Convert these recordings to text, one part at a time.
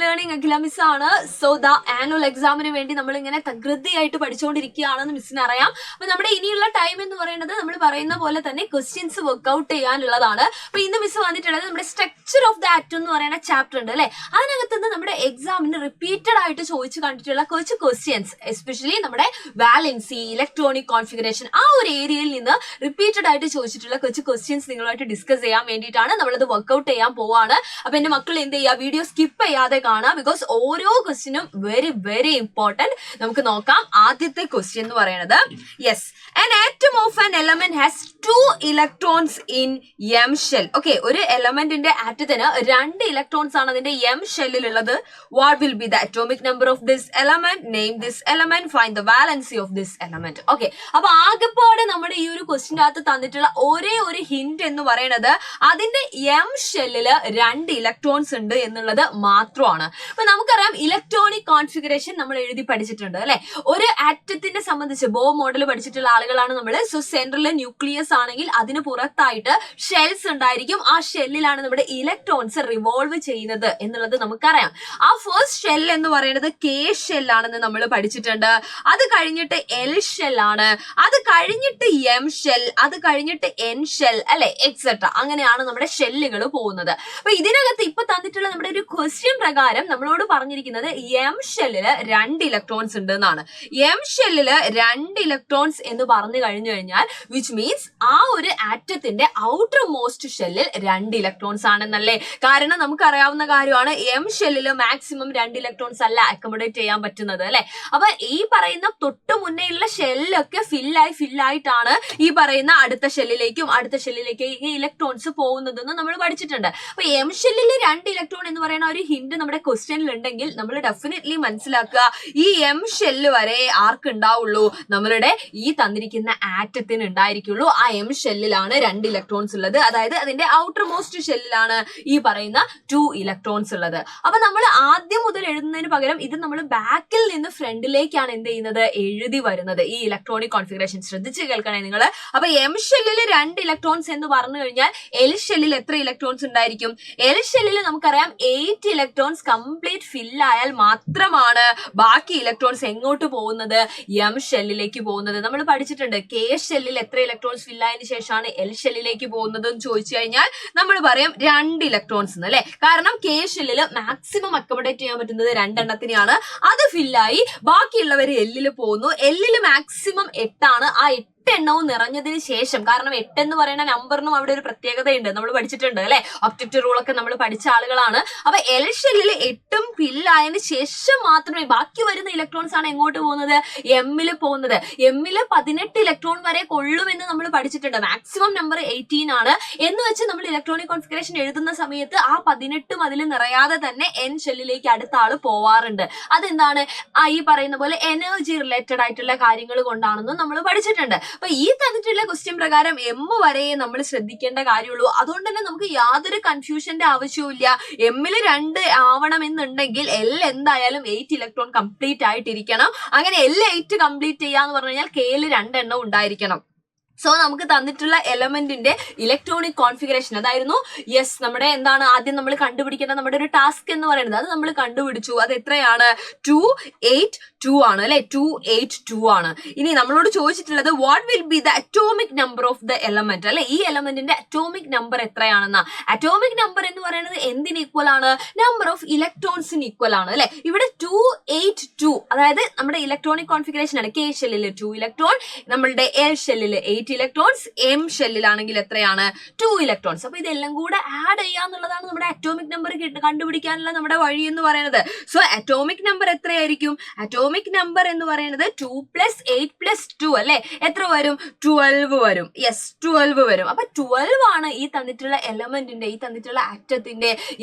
Learning അഖില miss ആണ്. So the annual എക്സാമിന് വേണ്ടി നമ്മൾ ഇങ്ങനെ തകൃതിയായിട്ട് പഠിച്ചുകൊണ്ടിരിക്കുകയാണെന്ന് മിസ്സിന് അറിയാം. അപ്പൊ നമ്മുടെ ഇനിയുള്ള ടൈം എന്ന് പറയുന്നത് നമ്മൾ പറയുന്ന പോലെ തന്നെ ക്വസ്റ്റ്യൻസ് വർക്ക്ഔട്ട് ചെയ്യാനുള്ളതാണ്. അപ്പൊ ഇന്ന് മിസ് വന്നിട്ടുള്ളത് നമ്മുടെ സ്ട്രക്ചർ ഓഫ് ദ ആറ്റം എന്ന് പറയുന്ന ചാപ്റ്റർ ഉണ്ട് അല്ലെ, അതിനകത്ത് നിന്ന് നമ്മുടെ എക്സാമിന് റിപ്പീറ്റഡ് ആയിട്ട് ചോദിച്ചു കണ്ടിട്ടുള്ള കുറച്ച് ക്വസ്റ്റ്യൻസ്, എസ്പെഷ്യലി നമ്മുടെ വാലൻസി, ഇലക്ട്രോണിക് കോൺഫിഗറേഷൻ ആ ഒരു ഏരിയയിൽ നിന്ന് റിപ്പീറ്റഡ് ആയിട്ട് ചോദിച്ചിട്ടുള്ള കുറച്ച് ക്വസ്റ്റ്യൻസ് നിങ്ങളുമായിട്ട് ഡിസ്കസ് ചെയ്യാൻ വേണ്ടിയിട്ടാണ് നമ്മളത് വർക്ക്ഔട്ട് ചെയ്യാൻ പോവാണ്. അപ്പൊ എന്റെ മക്കൾ എന്ത് ചെയ്യുക, വീഡിയോ സ്കിപ്പ് ചെയ്യാതെ കാണാം, ബിക്കോസ് ഓരോ ക്വസ്റ്റ്യനും വെരി വെരി ഇമ്പോർട്ടന്റ്. നമുക്ക് നോക്കാം. ആദ്യത്തെ ക്വസ്റ്റ്യൻ എന്ന് പറയുന്നത്, yes, an atom of an element has 2 electrons in M shell. Okay, ഒരു എലമെന്റിന്റെ ആറ്റത്തിന് 2 ഇലക്ട്രോൺസ് ആണ് അതിന്റെ M ഷെല്ലിൽ ഉള്ളത്. What will be the atomic number of this element? Name this element. Find the valency of this element. Okay, അപ്പൊ ആകെപ്പാടെ നമ്മുടെ ഈ ഒരു ക്വസ്റ്റ്യൻ അകത്ത് തന്നിട്ടുള്ള ഒരേ ഒരു ഹിന്റ് എന്ന് പറയുന്നത് അതിന്റെ M ഷെല്ലില് 2 ഇലക്ട്രോൺസ് ഉണ്ട് എന്നുള്ളത് മാത്രമാണ്. അപ്പൊ നമുക്കറിയാം ഇലക്ട്രോണിക് കോൺഫിഗറേഷൻ നമ്മൾ എഴുതി പഠിച്ചിട്ടുണ്ട് അല്ലെ. ഒരു ആറ്റത്തിനെ സംബന്ധിച്ച് ബോർ മോഡൽ പഠിച്ചിട്ടുള്ള ആളുകളാണ് നമ്മൾ. സോ സെൻട്രലിലെ ന്യൂക്ലിയസ് ആണെങ്കിൽ അതിന് പുറത്തായിട്ട് ഷെൽസ് ഉണ്ടായിരിക്കും. ആ ഷെല്ലിലാണ് നമ്മുടെ ഇലക്ട്രോൺസ് റിവോൾവ് ചെയ്യുന്നത് എന്നുള്ളത് നമുക്കറിയാം. ആ ഫസ്റ്റ് ഷെൽ എന്ന് പറയുന്നത് കെ ഷെല്ലാണെന്ന് നമ്മൾ പഠിച്ചിട്ടുണ്ട്. അത് കഴിഞ്ഞിട്ട് എൽ ഷെല്ലാണ്, അത് കഴിഞ്ഞിട്ട് എം ഷെൽ, അത് കഴിഞ്ഞിട്ട് എൻ ഷെൽ അല്ലെ, എക്സെട്ര. അങ്ങനെയാണ് നമ്മുടെ ഷെല്ലുകൾ പോകുന്നത്. അപ്പൊ ഇതിനകത്ത് ഇപ്പൊ തന്നിട്ടുള്ള നമ്മുടെ ഒരു ക്വസ്റ്റ്യൻ പ്രകാരം നമ്മളോട് പറഞ്ഞിരിക്കുന്നത് എം ഷെല്ലില് 2 ഇലക്ട്രോൺസ് ഉണ്ട് എന്നാണ്. എം ഷെല്ലില് 2 ഇലക്ട്രോൺസ് എന്ന് പറഞ്ഞു കഴിഞ്ഞാൽ വിച്ച് മീൻസ് ആ ഒരു ആറ്റത്തിന്റെ ഔട്ടർ മോസ്റ്റ് ഷെല്ലിൽ 2 ഇലക്ട്രോൺസ് ആണെന്നല്ലേ. കാരണം നമുക്കറിയാവുന്ന കാര്യമാണ് എം ഷെല്ലില് മാക്സിമം 2 ഇലക്ട്രോൺസ് അല്ല അക്കോമഡേറ്റ് ചെയ്യാൻ പറ്റുന്നത് അല്ലെ. അപ്പൊ ഈ പറയുന്ന തൊട്ട് മുന്നേയുള്ള ഷെല്ലൊക്കെ ഫില്ലായിട്ടാണ് ഈ പറയുന്ന അടുത്ത ഷെല്ലിലേക്കും ഈ ഇലക്ട്രോൺസ് പോകുന്നതെന്ന് നമ്മൾ പഠിച്ചിട്ടുണ്ട്. അപ്പൊ എം ഷെല്ലിൽ 2 ഇലക്ട്രോൺ എന്ന് പറയുന്ന ഒരു ഹിന്റ് നമ്മുടെ ക്വസ്റ്റ്യനിൽ ഉണ്ടെങ്കിൽ നമ്മൾ ഡെഫിനറ്റ്ലി മനസ്സിലാക്കുക ഈ എം ഷെല്ല് വരെ ആർക്ക് ഉണ്ടാവുള്ളൂ, നമ്മളുടെ ഈ തന്നിരിക്കുന്ന ആറ്റത്തിന് ഉണ്ടായിരിക്കുള്ളൂ. ആ എം ഷെല്ലിലാണ് 2 ഇലക്ട്രോൺസ് ഉള്ളത്, അതായത് അതിന്റെ ഔട്ടർ മോസ്റ്റ് ഷെല്ലിലാണ് ഈ പറയുന്ന 2 ഇലക്ട്രോൺസ് ഉള്ളത്. അപ്പൊ നമ്മൾ ആദ്യം മുതൽ എഴുതുന്നതിന് പകരം ഇത് നമ്മൾ ബാക്കിൽ നിന്ന് ഫ്രണ്ടിലേക്കാണ് എന്ത് ചെയ്യുന്നത്, എഴുതി വരുന്നത്. ഈ ഇലക്ട്രോണിക് കോൺഫിഗറേഷൻ ശ്രദ്ധിച്ച് കേൾക്കണേ നിങ്ങൾ. അപ്പൊ എം ഷെല്ലിൽ 2 ഇലക്ട്രോൺസ് എന്ന് പറഞ്ഞു കഴിഞ്ഞാൽ എൽ ഷെല്ലിൽ എത്ര ഇലക്ട്രോൺസ് ഉണ്ടായിരിക്കും? എൽ ഷെല്ലിൽ നമുക്കറിയാം 8 ഇലക്ട്രോൺസ് കംപ്ലീറ്റ് ഫില്ലായാൽ മാത്രമാണ് ബാക്കി ഇലക്ട്രോൺസ് എങ്ങോട്ട് പോകുന്നത്, എം ഷെല്ലിലേക്ക് പോകുന്നത്. നമ്മൾ പഠിച്ചിട്ടുണ്ട് കെ ഷെല്ലിൽ എത്ര ഇലക്ട്രോൺസ് ഫില്ലായതിനു ശേഷമാണ് എൽ ഷെല്ലിലേക്ക് പോകുന്നത് എന്ന് ചോദിച്ചു കഴിഞ്ഞാൽ നമ്മൾ പറയും 2 ഇലക്ട്രോൺസ് എന്ന് അല്ലെ. കാരണം കെ ഷെല്ലിൽ മാക്സിമം അക്കോമഡേറ്റ് ചെയ്യാൻ പറ്റുന്നത് 2 എണ്ണത്തിനെയാണ്. അത് ഫില്ലായി ബാക്കിയുള്ളവർ എല്ലിൽ പോകുന്നു. എല്ലിൽ മാക്സിമം 8 ആണ്. ആ 8 എണ്ണവും നിറഞ്ഞതിന് ശേഷം, കാരണം 8 എന്ന് പറയുന്ന നമ്പറിനും അവിടെ ഒരു പ്രത്യേകതയുണ്ട്, നമ്മൾ പഠിച്ചിട്ടുണ്ട് അല്ലെ. ഒപ്റ്റിക്ട് റൂൾ ഒക്കെ നമ്മൾ പഠിച്ച ആളുകളാണ്. അപ്പൊ എൽ ഷെല്ലിൽ 8ഉം ഫില്ലായതിന് ശേഷം മാത്രമേ ബാക്കി വരുന്ന ഇലക്ട്രോൺസ് ആണ് എങ്ങോട്ട് പോകുന്നത്, എമ്മിൽ പോകുന്നത്. എമ്മില് 18 ഇലക്ട്രോൺ വരെ കൊള്ളുമെന്ന് നമ്മൾ പഠിച്ചിട്ടുണ്ട്. മാക്സിമം നമ്പർ 18 ആണ് എന്ന് വെച്ച് നമ്മൾ ഇലക്ട്രോണിക് കോൺഫിഗറേഷൻ എഴുതുന്ന സമയത്ത് ആ 18ഉം അതിൽ നിറയാതെ തന്നെ എൻ ഷെല്ലിലേക്ക് അടുത്ത ആള് പോവാറുണ്ട്. അതെന്താണ്, ഈ പറയുന്ന പോലെ എനർജി റിലേറ്റഡ് ആയിട്ടുള്ള കാര്യങ്ങൾ കൊണ്ടാണെന്ന് നമ്മൾ പഠിച്ചിട്ടുണ്ട്. അപ്പൊ ഈ തന്നിട്ടുള്ള ക്വസ്റ്റ്യൻ പ്രകാരം എം വരെ നമ്മൾ ശ്രദ്ധിക്കേണ്ട കാര്യമുള്ളൂ. അതുകൊണ്ട് തന്നെ നമുക്ക് യാതൊരു കൺഫ്യൂഷന്റെ ആവശ്യവും. എമ്മില് 2 ആവണമെന്നുണ്ടെങ്കിൽ എൽ എന്തായാലും 8 ഇലക്ട്രോൺ കംപ്ലീറ്റ് ആയിട്ടിരിക്കണം. അങ്ങനെ എൽ 8 കംപ്ലീറ്റ് ചെയ്യാന്ന് പറഞ്ഞു കഴിഞ്ഞാൽ കെയിൽ 2 എണ്ണം ഉണ്ടായിരിക്കണം. സോ നമുക്ക് തന്നിട്ടുള്ള എലമെന്റിന്റെ ഇലക്ട്രോണിക് കോൺഫിഗറേഷൻ അതായിരുന്നു യെസ് നമ്മുടെ എന്താണ് ആദ്യം നമ്മൾ കണ്ടുപിടിക്കേണ്ട നമ്മുടെ ഒരു ടാസ്ക് എന്ന് പറയുന്നത്. അത് നമ്മൾ കണ്ടുപിടിച്ചു. അത് എത്രയാണ്, 282 ആണ് അല്ലെ. 282 ആണ്. ഇനി നമ്മളോട് ചോദിച്ചിട്ടുള്ളത് what will be the atomic number of the element അല്ലെ. ഈ എലമെന്റിന്റെ അറ്റോമിക് നമ്പർ എത്രയാണെന്ന. അറ്റോമിക് നമ്പർ എന്ന് പറയുന്നത് എന്തിന് ഈക്വൽ ആണ്, നമ്പർ ഓഫ് ഇലക്ട്രോൺസിന് ഈക്വൽ ആണ് അല്ലെ. ഇവിടെ 282 അതായത് നമ്മുടെ ഇലക്ട്രോണിക് കോൺഫിഗറേഷൻ ആണ്. കെ ഷെല്ലിൽ 2 ഇലക്ട്രോൺ, നമ്മളുടെ എൽ ഷെല്ലിൽ 8 ഇലക്ട്രോൺസ്, എം ഷെല്ലിലാണെങ്കിൽ എത്രയാണ്, 2 ഇലക്ട്രോൺസ്. അപ്പൊ ഇതെല്ലാം കൂടെ ആഡ് ചെയ്യാന്നുള്ളതാണ് നമ്മുടെ അറ്റോമിക് നമ്പർ കണ്ടുപിടിക്കാനുള്ള നമ്മുടെ വഴി എന്ന് പറയുന്നത്. സോ അറ്റോമിക് നമ്പർ എത്രയായിരിക്കും, അറ്റോമിക് നമ്പർ എന്ന് പറയുന്നത് 2 + 8 + 2 അല്ലെ. എത്ര വരും, 12 വരും. യെസ്, 12 വരും. അപ്പൊ 12 ആണ് ഈ തന്നിട്ടുള്ള എലമെന്റിന്റെ, ഈ തന്നിട്ടുള്ള ആറ്റത്തിന്റെ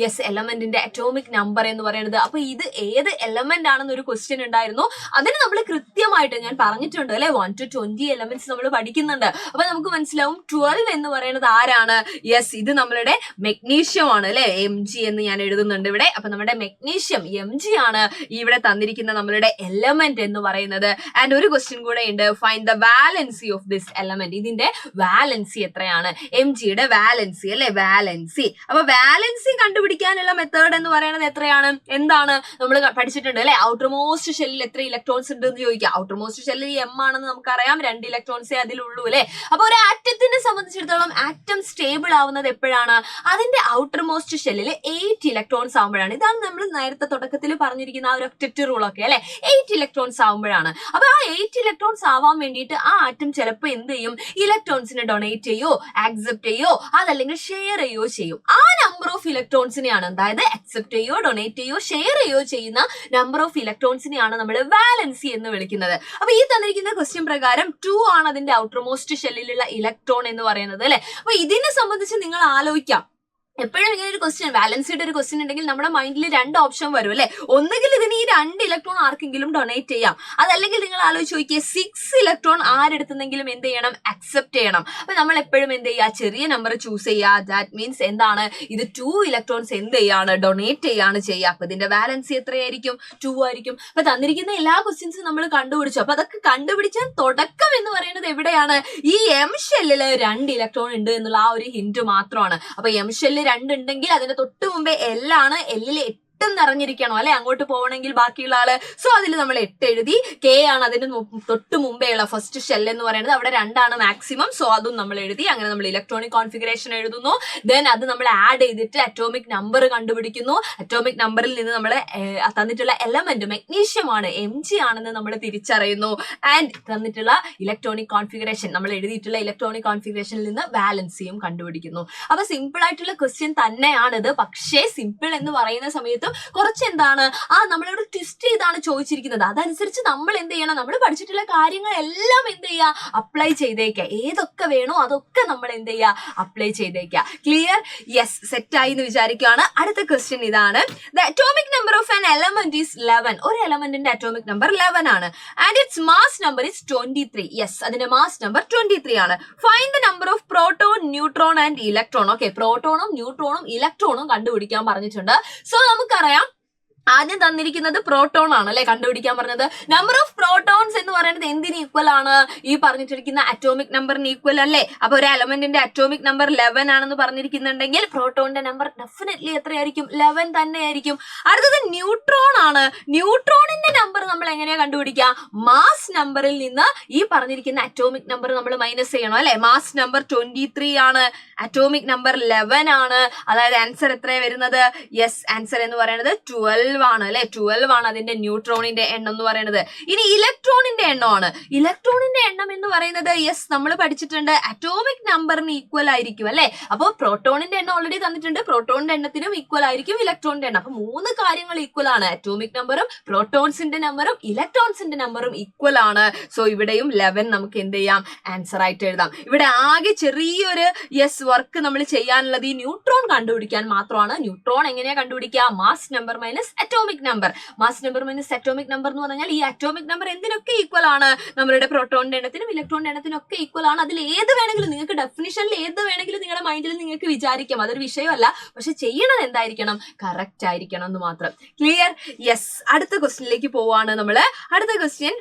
എലമെന്റിന്റെ അറ്റോമിക് നമ്പർ എന്ന് പറയുന്നത്. അപ്പൊ ഇത് ഏത് എലമെന്റ് ആണെന്ന് ഒരു ക്വസ്റ്റ്യൻ ഉണ്ടായിരുന്നു. അതിന് നമ്മൾ കൃത്യമായിട്ട് ഞാൻ പറഞ്ഞിട്ടുണ്ട് അല്ലെ, 1 to 20 എലമെന്റ്സ് നമ്മൾ പഠിക്കുന്നുണ്ട്. അപ്പൊ നമുക്ക് മനസ്സിലാവും 12 എന്ന് പറയുന്നത് ആരാണ്? യെസ്, ഇത് നമ്മളുടെ മെഗ്നീഷ്യം ആണ് അല്ലെ, Mg എന്ന് ഞാൻ എഴുതുന്നുണ്ട് ഇവിടെ. അപ്പൊ നമ്മുടെ മെഗ്നീഷ്യം Mg ആണ് ഇവിടെ തന്നിരിക്കുന്ന നമ്മളുടെ എലമെന്റ് എന്ന് പറയുന്നത്. ആൻഡ് ഒരു ക്വസ്റ്റ്യൻ കൂടെ ഉണ്ട്, find the valency of this element. ഇതിന്റെ വാലൻസി എത്രയാണ്? Mgയുടെ വാലൻസി അല്ലെ, വാലൻസി. അപ്പൊ വാലൻസി കണ്ടുപിടിക്കാനുള്ള മെത്തേഡ് എന്ന് പറയുന്നത് എത്രയാണ്? എന്താണ് നമ്മൾ പഠിച്ചിട്ടുണ്ട് അല്ലെ, ഔട്ടർ മോസ്റ്റ് ഷെല്ലിൽ എത്ര ഇലക്ട്രോൺസ് ഉണ്ട് എന്ന് ചോദിക്കാം. ഔട്ടർ മോസ്റ്റ് ഷെല്ലിൽ M ആണെന്ന് നമുക്കറിയാം, 2 ഇലക്ട്രോൺസേ അതിലുള്ളൂ അല്ലെ. അപ്പൊ ഒരു ആറ്റത്തിനെ സംബന്ധിച്ചിടത്തോളം ആറ്റം സ്റ്റേബിൾ ആവുന്നത് എപ്പോഴാണ്? അതിന്റെ ഔട്ടർ മോസ്റ്റ് ഷെല്ലിൽ 8 ഇലക്ട്രോൺസ് ആവുമ്പോഴാണ്. ഇതാണ് നമ്മൾ നേരത്തെ തുടക്കത്തിൽ പറഞ്ഞിരിക്കുന്ന ആ ഒരു ഒക്ടറ്റ് റൂൾ ഒക്കെ അല്ലെ, 8 ഇലക്ട്രോൺസ് ആവുമ്പോഴാണ്. അപ്പൊ ആ 8 ഇലക്ട്രോൺസ് ആവാൻ വേണ്ടിയിട്ട് ആ ആറ്റം ചിലപ്പോൾ എന്ത് ചെയ്യും? ഇലക്ട്രോൺസിനെ ഡൊണേറ്റ് ചെയ്യോ, ആക്സെപ്റ്റ് ചെയ്യോ, അതല്ലെങ്കിൽ ഷെയർ ചെയ്യോ ചെയ്യും. ആ നമ്പർ ഓഫ് ഇലക്ട്രോൺസിനെയാണ്, അതായത് അക്സെപ്റ്റ് ചെയ്യോ, ഡൊണേറ്റ് ചെയ്യോ, ഷെയർ ചെയ്യോ ചെയ്യുന്ന നമ്പർ ഓഫ് ഇലക്ട്രോൺസിനെയാണ് നമ്മൾ വാലൻസി എന്ന് വിളിക്കുന്നത്. അപ്പൊ ഈ തന്നിരിക്കുന്ന ക്വസ്റ്റ്യൻ പ്രകാരം 2 ആണ് അതിന്റെ ഔട്ടർ മോസ്റ്റ് ഷെല്ലിലുള്ള ഇലക്ട്രോൺ എന്ന് പറയുന്നത് അല്ലെ. അപ്പൊ ഇതിനെ സംബന്ധിച്ച് നിങ്ങൾ ആലോചിക്കാം, എപ്പോഴും ഇങ്ങനെ ഒരു ക്വസ്റ്റ്യൻ, വാലൻസിയുടെ ഒരു ക്വസ്റ്റ്യൻ ഉണ്ടെങ്കിൽ നമ്മുടെ മൈൻഡിൽ 2 ഓപ്ഷൻ വരും അല്ലെ. ഒന്നുകിൽ ഇതിന് ഈ 2 ഇലക്ട്രോൺ ആർക്കെങ്കിലും ഡൊണേറ്റ് ചെയ്യാം, അതല്ലെങ്കിൽ നിങ്ങൾ ആലോചിച്ച് നോക്കിയേ 6 ഇലക്ട്രോൺ ആരെടുത്തെങ്കിലും എന്ത് ചെയ്യണം? അക്സെപ്റ്റ് ചെയ്യണം. അപ്പൊ നമ്മൾ എപ്പോഴും എന്ത് ചെയ്യുക? ചെറിയ നമ്പർ ചൂസ് ചെയ്യുക. ദാറ്റ് മീൻസ് എന്താണ്? ഇത് 2 ഇലക്ട്രോൺസ് എന്ത് ചെയ്യാണ്? ഡൊണേറ്റ് ചെയ്യാണ് ചെയ്യുക. അപ്പൊ ഇതിന്റെ വാലൻസി എത്രയായിരിക്കും? 2 ആയിരിക്കും. അപ്പൊ തന്നിരിക്കുന്ന എല്ലാ ക്വസ്റ്റ്യൻസും നമ്മൾ കണ്ടുപിടിച്ചു. അപ്പൊ അതൊക്കെ കണ്ടുപിടിച്ചാൽ തുടക്കം എന്ന് പറയുന്നത് എവിടെയാണ്? ഈ M ഷെല്ലില് 2 ഇലക്ട്രോൺ ഉണ്ട് എന്നുള്ള ആ ഒരു ഹിന്റ് മാത്രമാണ്. അപ്പൊ M ഷെല്ലിൽ 2 ഉണ്ടെങ്കിൽ അതിന്റെ തൊട്ട് മുമ്പേ L ആണ്, L-ൽ 8 നിറഞ്ഞിരിക്കണം അല്ലെ, അങ്ങോട്ട് പോകണമെങ്കിൽ ബാക്കിയുള്ള ആള്. സോ അതിൽ നമ്മൾ 8 എഴുതി. K ആണ് അതിന് തൊട്ട് മുമ്പേ ഉള്ള ഫസ്റ്റ് ഷെൽ എന്ന് പറയുന്നത്, അവിടെ 2 ആണ് മാക്സിമം. സോ അതും നമ്മൾ എഴുതി. അങ്ങനെ നമ്മൾ ഇലക്ട്രോണിക് കോൺഫിഗറേഷൻ എഴുതുന്നു. ദെൻ അത് നമ്മൾ ആഡ് ചെയ്തിട്ട് അറ്റോമിക് നമ്പർ കണ്ടുപിടിക്കുന്നു. അറ്റോമിക് നമ്പറിൽ നിന്ന് നമ്മൾ തന്നിട്ടുള്ള എലമെന്റ് മെഗ്നീഷ്യം ആണ്, Mg ആണെന്ന് നമ്മൾ തിരിച്ചറിയുന്നു. ആൻഡ് തന്നിട്ടുള്ള ഇലക്ട്രോണിക് കോൺഫിഗറേഷൻ, നമ്മൾ എഴുതിയിട്ടുള്ള ഇലക്ട്രോണിക് കോൺഫിഗറേഷനിൽ നിന്ന് വാലൻസിയും കണ്ടുപിടിക്കുന്നു. അപ്പൊ സിമ്പിൾ ആയിട്ടുള്ള ക്വസ്റ്റ്യൻ തന്നെയാണിത്. പക്ഷേ സിമ്പിൾ എന്ന് പറയുന്ന സമയത്ത് കുറച്ച് എന്താണ്, നമ്മളോട് ട്വിസ്റ്റ് ചെയ്താണ് ചോദിച്ചിരിക്കുന്നത്. അതനുസരിച്ച് നമ്മൾ എന്ത് ചെയ്യണം? നമ്മൾ പഠിച്ചിട്ടുള്ള കാര്യങ്ങളെല്ലാം എന്ത് ചെയ്യുക? അപ്ലൈ ചെയ്തേക്കുക. ഏതൊക്കെ വേണോ അതൊക്കെ നമ്മൾ എന്ത് ചെയ്യുക? അപ്ലൈ ചെയ്തേക്കുക. ക്ലിയർ? യെസ്, സെറ്റായി എന്ന് വിചാരിക്കുകയാണ്. അടുത്ത ക്വസ്റ്റ്യൻ ഇതാണ്. The atomic number of an element is 11. ഒരു എലമെന്റിന്റെ അറ്റോമിക് നമ്പർ 11 ആണ്. And its mass number is 23. Yes, അതിന്റെ മാസ് നമ്പർ 23 ആണ്. Find the number of proton, neutron and electron. Okay, പ്രോട്ടോണും ന്യൂട്രോണും ഇലക്ട്രോണും കണ്ടുപിടിക്കാൻ പറഞ്ഞിട്ടുണ്ട്. സോ നമുക്കറിയാം, ആദ്യം തന്നിരിക്കുന്നത് പ്രോട്ടോൺ ആണ് അല്ലെ കണ്ടുപിടിക്കാൻ പറഞ്ഞത്. നമ്പർ ഓഫ് പ്രോട്ടോൺസ് എന്ന് പറയുന്നത് എന്തിന് ഈക്വൽ ആണ്? ഈ പറഞ്ഞിട്ടിരിക്കുന്ന അറ്റോമിക് നമ്പറിന് ഈക്വൽ അല്ലേ. അപ്പൊ ഒരു എലമെന്റിന്റെ അറ്റോമിക് നമ്പർ 11 ആണെന്ന് പറഞ്ഞിരിക്കുന്നുണ്ടെങ്കിൽ പ്രോട്ടോണിന്റെ നമ്പർ ഡെഫിനറ്റ്ലി എത്രയായിരിക്കും? 11 തന്നെയായിരിക്കും. അടുത്തത് ന്യൂട്രോൺ ആണ്. ന്യൂട്രോണിന്റെ നമ്പർ നമ്മൾ എങ്ങനെയാ കണ്ടുപിടിക്കുക? മാസ് നമ്പറിൽ നിന്ന് ഈ പറഞ്ഞിരിക്കുന്ന അറ്റോമിക് നമ്പർ നമ്മൾ മൈനസ് ചെയ്യണം അല്ലെ. മാസ് നമ്പർ 23 ആണ്, അറ്റോമിക് നമ്പർ 11 ആണ്. അതായത് ആൻസർ എത്രയാണ് വരുന്നത്? യെസ്, ആൻസർ എന്ന് പറയുന്നത് 12 ആണ് അല്ലെ. 12 ആണ് അതിന്റെ ന്യൂട്രോണിന്റെ എണ്ണം എന്ന് പറയുന്നത്. ഇനി ഇലക്ട്രോണിന്റെ എണ്ണമാണ്. ഇലക്ട്രോണിന്റെ എണ്ണം എന്ന് പറയുന്നത് യെസ്, നമ്മൾ പഠിച്ചിട്ടുണ്ട്, അറ്റോമിക് നമ്പറിന് ഈക്വൽ ആയിരിക്കും അല്ലെ. അപ്പോൾ പ്രോട്ടോണിന്റെ എണ്ണം ഓൾറെഡി തന്നിട്ടുണ്ട്, പ്രോട്ടോണിന്റെ എണ്ണത്തിനും ഈക്വൽ ആയിരിക്കും ഇലക്ട്രോണിന്റെ എണ്ണം. അപ്പൊ 3 കാര്യങ്ങൾ ഈക്വൽ ആണ്. അറ്റോമിക് നമ്പറും പ്രോട്ടോൺസിന്റെ നമ്പറും ഇലക്ട്രോൺസിന്റെ നമ്പറും ഈക്വൽ ആണ്. സോ ഇവിടെയും 11 നമുക്ക് എന്ത് ചെയ്യാം? ആൻസർ ആയിട്ട് എഴുതാം. ഇവിടെ ആകെ ചെറിയൊരു യെസ് വർക്ക് നമ്മൾ ചെയ്യാനുള്ളത് ഈ ന്യൂട്രോൺ കണ്ടുപിടിക്കാൻ മാത്രമാണ്. ന്യൂട്രോൺ എങ്ങനെയാ കണ്ടുപിടിക്കുക? Mass number minus atomic number. Mass number minus atomic number എന്ന് പറഞ്ഞാൽ ഈ അറ്റോമിക് നമ്പർ എന്തിനൊക്കെ ഈക്വൽ ആണ്? നമ്മുടെ പ്രോട്ടോണിന്റെ എണ്ണത്തിനും ഇലക്ട്രോണിന്റെ എണ്ണത്തിനും ഒക്കെ ഈക്വൽ ആണ്. അതിൽ ഏത് വേണമെങ്കിലും നിങ്ങൾക്ക് ഡെഫിനിഷനിൽ ഏത് വേണമെങ്കിലും നിങ്ങളുടെ മൈൻഡിൽ നിങ്ങൾക്ക് വിചാരിക്കാം, അതൊരു വിഷയമല്ല. പക്ഷെ ചെയ്യണത് എന്തായിരിക്കണം? കറക്റ്റ് ആയിരിക്കണം എന്ന് മാത്രം. ക്ലിയർ? യെസ്, അടുത്ത ക്വസ്റ്റ്യനിലേക്ക് പോവാണ് നമ്മള്. അടുത്ത question,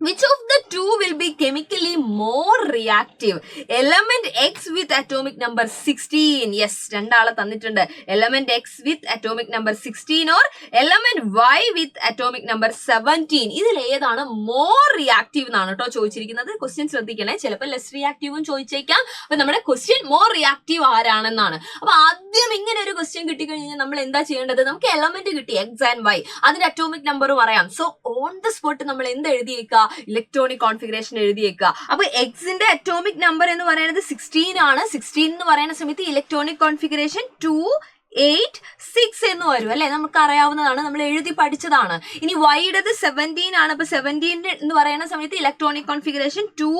which of the two will be chemically more reactive? Element X with atomic number 16. Yes, രണ്ടാളെ തന്നിട്ടുണ്ട്. Element X with atomic number 16 or element Y with atomic number 17. ഇതിൽ ഏതാണ് more reactive എന്നാണ് കേട്ടോ ചോദിച്ചിരിക്കുന്നത്. ക്വസ്റ്റ്യൻ ശ്രദ്ധിക്കണേ, ചിലപ്പോൾ ലെസ് റിയാക്റ്റീവും ചോദിച്ചേക്കാം. അപ്പൊ നമ്മുടെ ക്വസ്റ്റ്യൻ മോർ റിയാക്റ്റീവ് ആരാണെന്നാണ്. അപ്പൊ ആദ്യം ഇങ്ങനെ ഒരു ക്വസ്റ്റ്യൻ കിട്ടിക്കഴിഞ്ഞാൽ നമ്മൾ എന്താ ചെയ്യേണ്ടത്? നമുക്ക് എലമെന്റ് കിട്ടി X and Y, അതിന്റെ അറ്റോമിക് നമ്പർ പറയാം. സോ ഓൺ ദ സ്പോട്ട് നമ്മൾ എന്ത് എഴുതിയേക്കുക? Electronic configuration എഴുതിയേക്കുക. അപ്പൊ എക്സിന്റെ അറ്റോമിക് നമ്പർ എന്ന് പറയുന്നത് 16 ആണ്. 16 എന്ന് പറയുന്ന സമയത്ത് ഇലക്ട്രോണിക് കോൺഫിഗറേഷൻ 2, 8, 6 എന്ന് വരും അല്ലെ, നമുക്ക് അറിയാവുന്നതാണ്, നമ്മൾ എഴുതി പഠിച്ചതാണ്. ഇനി വൈയുടേത് 17 ആണ്. അപ്പൊ 17 എന്ന് പറയുന്ന സമയത്ത് ഇലക്ട്രോണിക് കോൺഫിഗറേഷൻ 2,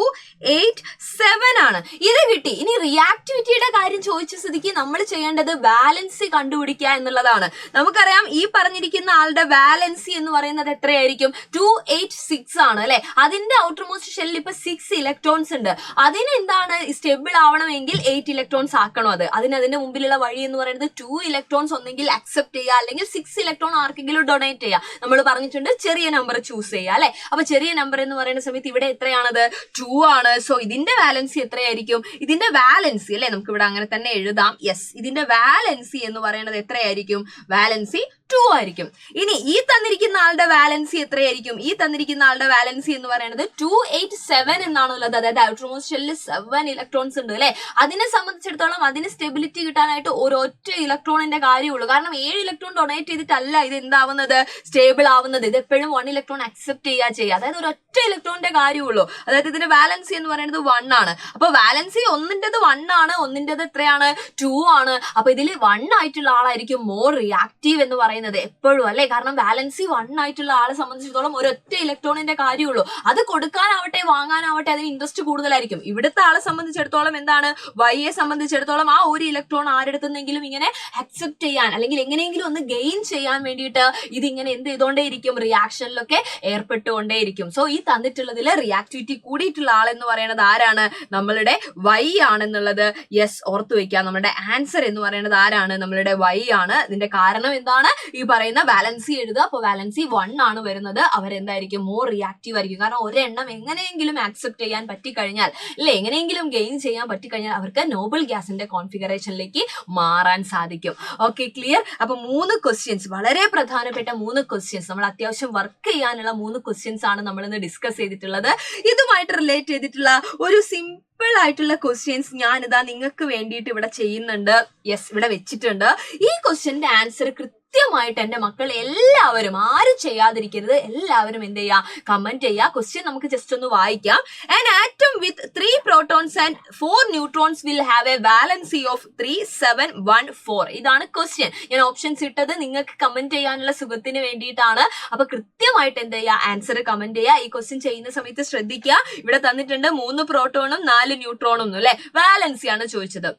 8, 7 ആണ്. ഇത് കിട്ടി. ഇനി റിയാക്ടിവിറ്റിയുടെ കാര്യം ചോദിച്ച സ്ഥിതിക്ക് നമ്മൾ ചെയ്യേണ്ടത് വാലൻസി കണ്ടുപിടിക്കുക എന്നുള്ളതാണ്. നമുക്കറിയാം ഈ പറഞ്ഞിരിക്കുന്ന ആളുടെ വാലൻസി എന്ന് പറയുന്നത് എത്രയായിരിക്കും? 2, 8, 6 ആണ് അല്ലെ. അതിന്റെ ഔട്ടർ മോസ്റ്റ് ഷെല്ലിൽ ഇപ്പൊ 6 ഇലക്ട്രോൺസ് ഉണ്ട്. അതിന് എന്താണ് സ്റ്റേബിൾ ആവണമെങ്കിൽ 8 ഇലക്ട്രോൺസ് ആക്കണം. അതിന്റെ മുമ്പിലുള്ള വഴി എന്ന് പറയുന്നത് 2 ഇലക്ട്രോൺസ് ഒന്നെങ്കിൽ അക്സെപ്റ്റ് ചെയ്യുക, അല്ലെങ്കിൽ 6 ഇലക്ട്രോൺ ആർക്കെങ്കിലും ഡൊണേറ്റ് ചെയ്യുക. നമ്മൾ പറഞ്ഞിട്ടുണ്ട് ചെറിയ നമ്പർ ചൂസ് ചെയ്യുക അല്ലെ. അപ്പൊ ചെറിയ നമ്പർ എന്ന് പറയുന്ന സമയത്ത് ഇവിടെ എത്രയാണത്? 2 ആണ്. സോ ഇതിന്റെ വാലൻസി എത്രയായിരിക്കും? ഇതിന്റെ വാലൻസി അല്ലെ, നമുക്ക് ഇവിടെ അങ്ങനെ തന്നെ എഴുതാം. യെസ്, ഇതിന്റെ വാലൻസി എന്ന് പറയുന്നത് എത്രയായിരിക്കും? വാലൻസി 2 ആയിരിക്കും. ഇനി ഈ തന്നിരിക്കുന്ന ആളുടെ വാലൻസി എത്രയായിരിക്കും? ഈ തന്നിരിക്കുന്ന ആളുടെ വാലൻസി എന്ന് പറയുന്നത് 2, 8, 7 എന്നാണുള്ളത്. അതായത് ഔട്ടർമോസ്റ്റ് ഷെല്ലിൽ 7 ഇലക്ട്രോൺസ് ഉണ്ട് അല്ലെ. അതിനെ സംബന്ധിച്ചിടത്തോളം അതിന് സ്റ്റെബിലിറ്റി കിട്ടാനായിട്ട് ഒരൊറ്റ ഇലക്ട്രോണിന്റെ കാര്യമുള്ളൂ. കാരണം 7 ഇലക്ട്രോൺ ഡൊണേറ്റ് ചെയ്തിട്ടല്ല ഇത് എന്താവുന്നത്? സ്റ്റേബിൾ ആവുന്നത്. ഇത് എപ്പോഴും 1 ഇലക്ട്രോൺ അക്സെപ്റ്റ് ചെയ്യുക. അതായത് ഒരൊറ്റ ഇലക്ട്രോണിന്റെ കാര്യമുള്ളൂ. അതായത് ഇതിന്റെ വാലൻസി എന്ന് പറയുന്നത് 1 ആണ്. അപ്പൊ വാലൻസി ഒന്നിന്റേത് 1 ആണ്, ഒന്നിന്റേത് എത്രയാണ്? 2 ആണ്. അപ്പൊ ഇതിൽ 1 ആയിട്ടുള്ള ആളായിരിക്കും മോർ റിയാക്റ്റീവ് എന്ന് പറയുന്നത് എപ്പോഴും അല്ലെ. കാരണം വാലൻസി 1 ആയിട്ടുള്ള ആളെ സംബന്ധിച്ചിടത്തോളം ഒരൊറ്റ ഇലക്ട്രോണിന്റെ കാര്യമുള്ളൂ. അത് കൊടുക്കാനാവട്ടെ വാങ്ങാനാവട്ടെ അതിന് ഇൻട്രസ്റ്റ് കൂടുതലായിരിക്കും. ഇവിടുത്തെ ആളെ സംബന്ധിച്ചിടത്തോളം എന്താണ്? വൈയെ സംബന്ധിച്ചിടത്തോളം ആ ഒരു ഇലക്ട്രോൺ ആരെടുത്തെന്നെങ്കിലും ഇങ്ങനെ അക്സെപ്റ്റ് ചെയ്യാൻ അല്ലെങ്കിൽ എങ്ങനെയെങ്കിലും ഒന്ന് ഗെയിൻ ചെയ്യാൻ വേണ്ടിയിട്ട് ഇതിങ്ങനെ എന്ത് ചെയ്തോണ്ടേയിരിക്കും? റിയാക്ഷനിലൊക്കെ ഏർപ്പെട്ടുകൊണ്ടേയിരിക്കും. സോ ഈ തന്നിട്ടുള്ളതിൽ റിയാക്ടിവിറ്റി കൂടിയിട്ടുള്ള ആളെന്ന് പറയുന്നത് ആരാണ്? നമ്മളുടെ വൈ ആണെന്നുള്ളത് യെസ് ഓർത്തു വെക്കുക. നമ്മുടെ ആൻസർ എന്ന് പറയുന്നത് ആരാണ്? നമ്മളുടെ വൈ ആണ്. ഇതിന്റെ കാരണം എന്താണ്? ഈ പറയുന്ന വാലൻസി എഴുതുക. അപ്പൊ വാലൻസി 1 ആണ് വരുന്നത്. അവരെന്തായിരിക്കും? മോർ റിയാക്റ്റീവ് ആയിരിക്കും. കാരണം ഒരെണ്ണം എങ്ങനെയെങ്കിലും ആക്സെപ്റ്റ് ചെയ്യാൻ പറ്റിക്കഴിഞ്ഞാൽ അല്ലെ, എങ്ങനെയെങ്കിലും ഗെയിൻ ചെയ്യാൻ പറ്റിക്കഴിഞ്ഞാൽ അവർക്ക് നോബിൾ ഗ്യാസിന്റെ കോൺഫിഗറേഷനിലേക്ക് മാറാൻ സാധിക്കും. Okay, clear? അപ്പൊ 3 ക്വസ്റ്റ്യൻസ്, വളരെ പ്രധാനപ്പെട്ട 3 ക്വസ്റ്റ്യൻസ്, നമ്മൾ അത്യാവശ്യം വർക്ക് ചെയ്യാനുള്ള 3 ക്വസ്റ്റ്യൻസ് ആണ് നമ്മൾ ഇന്ന് ഡിസ്കസ് ചെയ്തിട്ടുള്ളത്. ഇതുമായിട്ട് റിലേറ്റ് ചെയ്തിട്ടുള്ള ഒരു സിമ്പിൾ ആയിട്ടുള്ള ക്വസ്റ്റ്യൻസ് ഞാനിതാ നിങ്ങൾക്ക് വേണ്ടിയിട്ട് ഇവിടെ ചെയ്യുന്നുണ്ട്. യെസ്, ഇവിടെ വെച്ചിട്ടുണ്ട്. ഈ ക്വസ്റ്റ്യന്റെ ആൻസർ കൃത്യമായിട്ട് എന്റെ മക്കൾ എല്ലാവരും, ആരും ചെയ്യാതിരിക്കരുത്, എല്ലാവരും എന്ത് ചെയ്യുക? കമന്റ് ചെയ്യുക. ക്വസ്റ്റ്യൻ നമുക്ക് ജസ്റ്റ് ഒന്ന് വായിക്കാം. An atom with 3 protons and 4 neutrons will have a valency of 3, 7, 1, 4. ഇതാണ് ക്വസ്റ്റ്യൻ. ഞാൻ ഓപ്ഷൻസ് ഇട്ടത് നിങ്ങൾക്ക് കമന്റ് ചെയ്യാനുള്ള സുഖത്തിന് വേണ്ടിയിട്ടാണ്. അപ്പൊ കൃത്യമായിട്ട് എന്ത് ചെയ്യുക? ആൻസർ കമന്റ് ചെയ്യുക. ഈ ക്വസ്റ്റ്യൻ ചെയ്യുന്ന സമയത്ത് ശ്രദ്ധിക്കുക. ഇവിടെ തന്നിട്ടുണ്ട് 3 പ്രോട്ടോണും 4 ന്യൂട്രോണും അല്ലെ. വാലൻസി ആണ് ചോദിച്ചത്.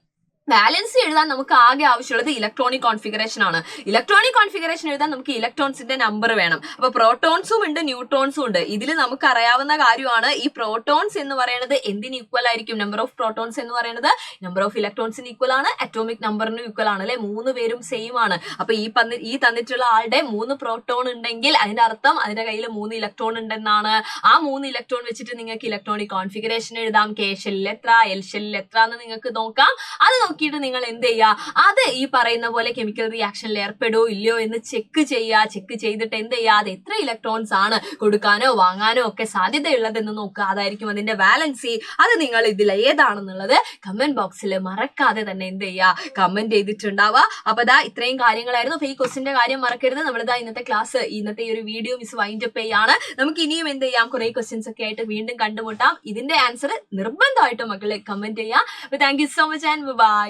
വാലൻസി എഴുതാൻ നമുക്ക് ആകെ ആവശ്യമുള്ളത് ഇലക്ട്രോണിക് കോൺഫിഗറേഷൻ ആണ്. ഇലക്ട്രോണിക് കോൺഫിഗറേഷൻ എഴുതാൻ നമുക്ക് ഇലക്ട്രോൺസിന്റെ നമ്പർ വേണം. അപ്പൊ പ്രോട്ടോൺസും ഉണ്ട്, ന്യൂട്രോൺസും ഉണ്ട്. ഇതിൽ നമുക്ക് അറിയാവുന്ന കാര്യമാണ് ഈ പ്രോട്ടോൺസ് എന്ന് പറയുന്നത് എന്തിന് ഈക്വൽ ആയിരിക്കും? നമ്പർ ഓഫ് പ്രോട്ടോൺസ് എന്ന് പറയുന്നത് നമ്പർ ഓഫ് ഇലക്ട്രോൺസിന് ഈക്വൽ ആണ്, അറ്റോമിക് നമ്പറിന് ഈക്വൽ ആണ് അല്ലെ. 3 പേരും സെയിം ആണ്. അപ്പൊ ഈ തന്നിട്ടുള്ള ആളുടെ 3 പ്രോട്ടോൺ ഉണ്ടെങ്കിൽ അതിന്റെ അർത്ഥം അതിന്റെ കയ്യിൽ 3 ഇലക്ട്രോൺ ഉണ്ടെന്നാണ്. ആ 3 ഇലക്ട്രോൺ വെച്ചിട്ട് നിങ്ങൾക്ക് ഇലക്ട്രോണിക് കോൺഫിഗറേഷൻ എഴുതാം. കെ ഷെല്ലിൽ എത്ര, എൽ ഷെല്ലിൽ എത്ര എന്ന് നിങ്ങൾക്ക് നോക്കാം. അത് നോക്കിയിട്ട് നിങ്ങൾ എന്ത് ചെയ്യുക? അത് ഈ പറയുന്ന പോലെ കെമിക്കൽ റിയാക്ഷനിൽ ഏർപ്പെടുമോ ഇല്ലയോ എന്ന് ചെക്ക് ചെയ്യുക. ചെക്ക് ചെയ്തിട്ട് എന്ത് ചെയ്യുക? അത് എത്ര ഇലക്ട്രോൺസ് ആണ് കൊടുക്കാനോ വാങ്ങാനോ ഒക്കെ സാധ്യതയുള്ളതെന്ന് നോക്കുക. അതായിരിക്കും അതിന്റെ വാലൻസി. അത് നിങ്ങൾ ഇതിൽ ഏതാണെന്നുള്ളത് കമന്റ് ബോക്സിൽ മറക്കാതെ തന്നെ എന്ത് ചെയ്യുക? കമന്റ് ചെയ്തിട്ടുണ്ടാവുക. അപ്പൊ ദാ ഇത്രയും കാര്യങ്ങളായിരുന്നു. അപ്പൊ ഈ ക്വസ്റ്റിന്റെ കാര്യം മറക്കരുത്. നമ്മളിതാ ഇന്നത്തെ ക്ലാസ്, ഇന്നത്തെ ഈ ഒരു വീഡിയോ മിസ് വൈൻഡ് അപ്പ് ചെയ്യാണ്. നമുക്ക് ഇനിയും എന്ത് ചെയ്യാം? കുറെ ക്വസ്റ്റ്യൻസ് ഒക്കെ ആയിട്ട് വീണ്ടും കണ്ടുമുട്ടാം. ഇതിന്റെ ആൻസർ നിർബന്ധമായിട്ടും മക്കളെ കമന്റ് ചെയ്യാം. അപ്പൊ thank you so much and by.